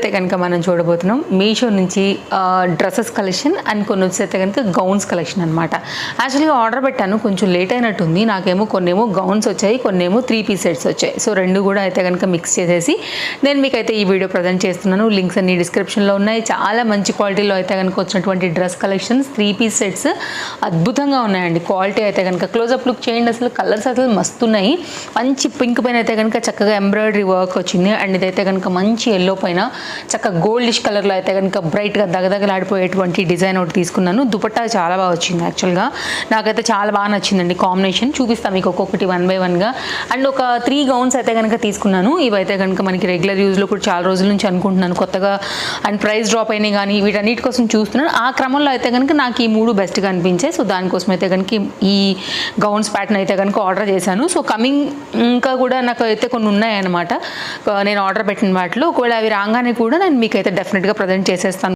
అయితే కనుక మనం చూడబోతున్నాం మీషో నుంచి డ్రెస్సెస్ కలెక్షన్ అండ్ కొన్ని వచ్చేస్తే కనుక గౌన్స్ కలెక్షన్ అనమాట. యాక్చువల్గా ఆర్డర్ పెట్టాను, కొంచెం లేట్ అయినట్టుంది. నాకేమో కొన్నేమో గౌన్స్ వచ్చాయి, కొన్నేమో 3 పీస్ సెట్స్ వచ్చాయి. సో రెండు కూడా అయితే కనుక మిక్స్ చేసేసి నేను మీకైతే ఈ వీడియో ప్రజెంట్ చేస్తున్నాను. లింక్స్ అన్ని డిస్క్రిప్షన్లో ఉన్నాయి. చాలా మంచి క్వాలిటీలో అయితే కనుక వచ్చినటువంటి డ్రెస్ కలెక్షన్స్ 3 పీస్ సెట్స్ అద్భుతంగా ఉన్నాయండి. క్వాలిటీ అయితే కనుక క్లోజప్ లుక్ చేయండి, అసలు కలర్స్ అసలు మస్తున్నాయి. మంచి పింక్ పైన అయితే కనుక చక్కగా ఎంబ్రాయిడరీ వర్క్ వచ్చింది. అండ్ ఇదైతే కనుక మంచి ఎల్లో పైన చక్కగా గోల్డిష్ కలర్లో అయితే కనుక బ్రైట్గా దగదగలాడిపోయేటువంటి డిజైన్ ఒకటి తీసుకున్నాను. దుపట్టా చాలా బాగా వచ్చింది. యాక్చువల్గా నాకైతే చాలా బాగా నచ్చిందండి కాంబినేషన్. చూపిస్తాను మీకు ఒక్కొక్కటి 1 by 1గా. అండ్ ఒక 3 గౌన్స్ అయితే కనుక తీసుకున్నాను. ఇవైతే కనుక మనకి రెగ్యులర్ యూజ్లో కూడా చాలా రోజుల నుంచి అనుకుంటున్నాను కొత్తగా, అండ్ ప్రైస్ డ్రాప్ అయినాయి కానీ వీటన్నిటి కోసం చూస్తున్నాను. ఆ క్రమంలో అయితే కనుక నాకు ఈ 3 బెస్ట్గా అనిపించాయి. సో దానికోసం అయితే కనుక ఈ గౌన్స్ ప్యాటర్న్ అయితే కనుక ఆర్డర్ చేశాను. సో కమింగ్ ఇంకా కూడా నాకు అయితే కొన్ని ఉన్నాయన్నమాట నేను ఆర్డర్ పెట్టిన వాటిలో. ఒకవేళ అవి రాగానే కూడా నేను మీకైతే డెఫినెట్గా ప్రజెంట్ చేసేస్తాను.